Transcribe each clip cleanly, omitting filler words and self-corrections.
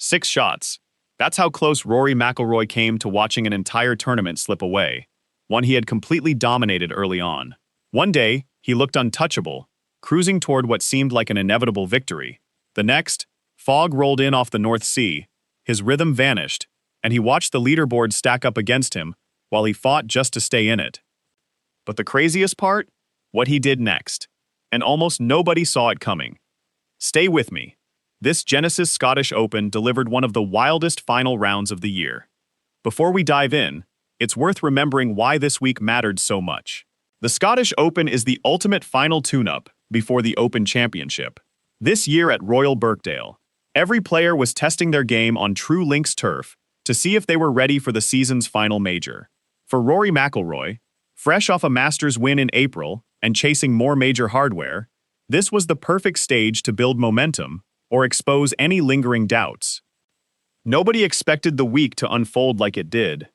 6 shots. That's how close Rory McIlroy came to watching an entire tournament slip away, one he had completely dominated early on. One day, he looked untouchable, cruising toward what seemed like an inevitable victory. The next, fog rolled in off the North Sea, his rhythm vanished, and he watched the leaderboard stack up against him while he fought just to stay in it. But the craziest part? What he did next. And almost nobody saw it coming. Stay with me. This Genesis Scottish Open delivered one of the wildest final rounds of the year. Before we dive in, it's worth remembering why this week mattered so much. The Scottish Open is the ultimate final tune-up before the Open Championship. This year at Royal Birkdale, every player was testing their game on true links turf to see if they were ready for the season's final major. For Rory McIlroy, fresh off a Masters win in April and chasing more major hardware, this was the perfect stage to build momentum or expose any lingering doubts. Nobody expected the week to unfold like it did.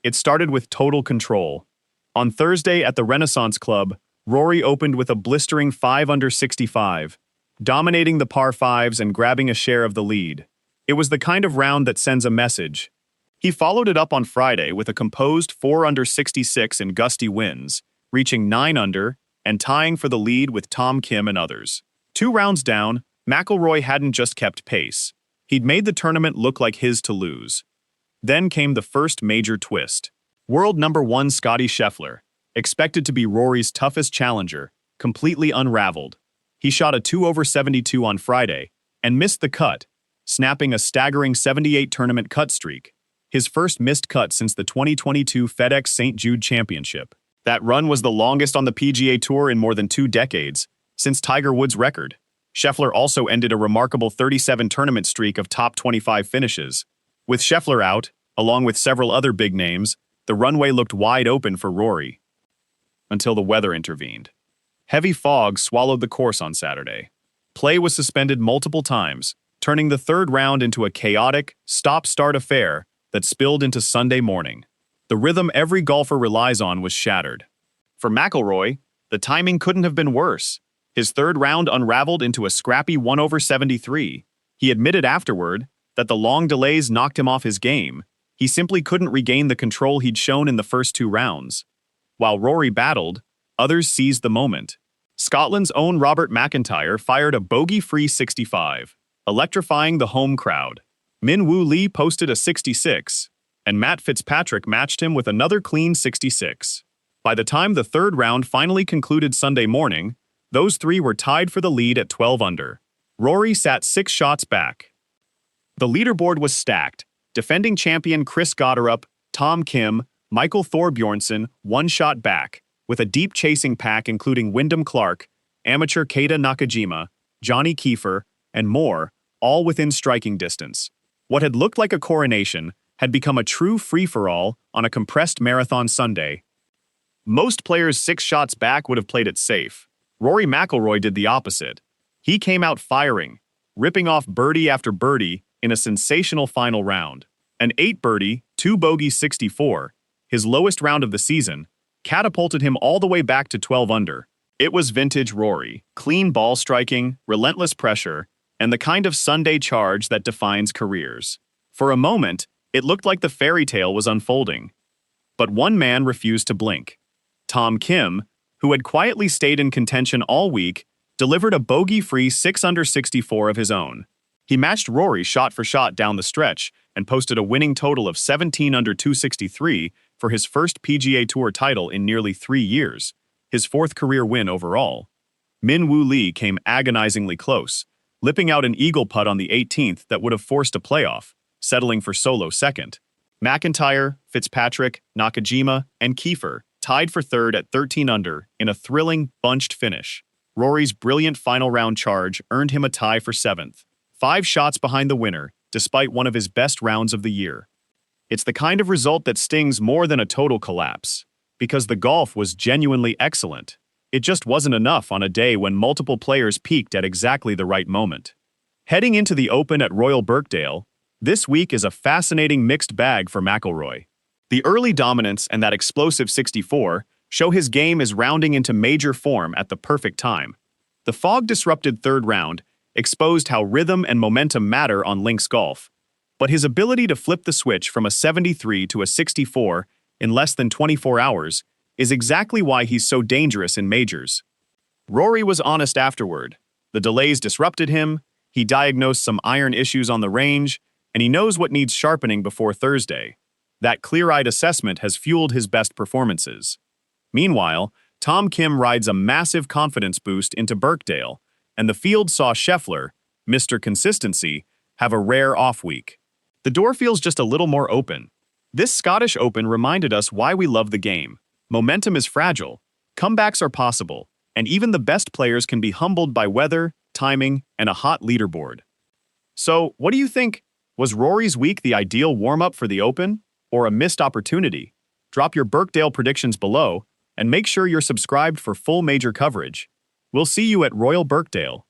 It started with total control. On Thursday at the Renaissance Club, Rory opened with a blistering 5 under 65, dominating the par 5s and grabbing a share of the lead. It was the kind of round that sends a message. He followed it up on Friday with a composed 4 under 66 in gusty winds, reaching 9 under and tying for the lead with Tom Kim and others. 2 rounds down, McIlroy hadn't just kept pace. He'd made the tournament look like his to lose. Then came the first major twist. World number 1 Scottie Scheffler, expected to be Rory's toughest challenger, completely unraveled. He shot a 2 over 72 on Friday and missed the cut, snapping a staggering 78 tournament cut streak, his first missed cut since the 2022 FedEx St. Jude Championship. That run was the longest on the PGA Tour in more than 2 decades, since Tiger Woods' record. Scheffler also ended a remarkable 37 tournament streak of top 25 finishes. With Scheffler out, along with several other big names, the runway looked wide open for Rory. Until the weather intervened. Heavy fog swallowed the course on Saturday. Play was suspended multiple times, turning the third round into a chaotic, stop-start affair that spilled into Sunday morning. The rhythm every golfer relies on was shattered. For McIlroy, the timing couldn't have been worse. His third round unraveled into a scrappy 1 over 73. He admitted afterward that the long delays knocked him off his game. He simply couldn't regain the control he'd shown in the first 2 rounds. While Rory battled, others seized the moment. Scotland's own Robert McIntyre fired a bogey-free 65, electrifying the home crowd. Min Woo Lee posted a 66, and Matt Fitzpatrick matched him with another clean 66. By the time the third round finally concluded Sunday morning, those 3 were tied for the lead at 12 under. Rory sat 6 shots back. The leaderboard was stacked. Defending champion Chris Gotterup, Tom Kim, Michael Thorbjornsen 1 shot back, with a deep chasing pack including Wyndham Clark, amateur Keita Nakajima, Johnny Kiefer, and more, all within striking distance. What had looked like a coronation had become a true free-for-all on a compressed marathon Sunday. Most players 6 shots back would have played it safe. Rory McIlroy did the opposite. He came out firing, ripping off birdie after birdie in a sensational final round. An 8 birdie, 2 bogey 64, his lowest round of the season, catapulted him all the way back to 12 under. It was vintage Rory, clean ball striking, relentless pressure, and the kind of Sunday charge that defines careers. For a moment, it looked like the fairy tale was unfolding. But one man refused to blink. Tom Kim, who had quietly stayed in contention all week, delivered a bogey-free 6 under 64 of his own. He matched Rory shot for shot down the stretch and posted a winning total of 17 under 263 for his first PGA Tour title in nearly 3 years, his 4th career win overall. Min Woo Lee came agonizingly close, lipping out an eagle putt on the 18th that would have forced a playoff, settling for solo second. McIntyre, Fitzpatrick, Nakajima, and Kiefer tied for third at 13 under in a thrilling, bunched finish. Rory's brilliant final round charge earned him a tie for 7th, 5 shots behind the winner, despite one of his best rounds of the year. It's the kind of result that stings more than a total collapse, because the golf was genuinely excellent. It just wasn't enough on a day when multiple players peaked at exactly the right moment. Heading into the Open at Royal Birkdale, this week is a fascinating mixed bag for McIlroy. The early dominance and that explosive 64 show his game is rounding into major form at the perfect time. The fog-disrupted third round exposed how rhythm and momentum matter on links golf, But his ability to flip the switch from a 73 to a 64 in less than 24 hours is exactly why he's so dangerous in majors. Rory was honest afterward. The delays disrupted him, he diagnosed some iron issues on the range, and he knows what needs sharpening before Thursday. That clear-eyed assessment has fueled his best performances. Meanwhile, Tom Kim rides a massive confidence boost into Birkdale, and the field saw Scheffler, Mr. Consistency, have a rare off week. The door feels just a little more open. This Scottish Open reminded us why we love the game. Momentum is fragile, comebacks are possible, and even the best players can be humbled by weather, timing, and a hot leaderboard. So, what do you think? Was Rory's week the ideal warm-up for the Open, or a missed opportunity? Drop your Birkdale predictions below, and make sure you're subscribed for full major coverage. We'll see you at Royal Birkdale.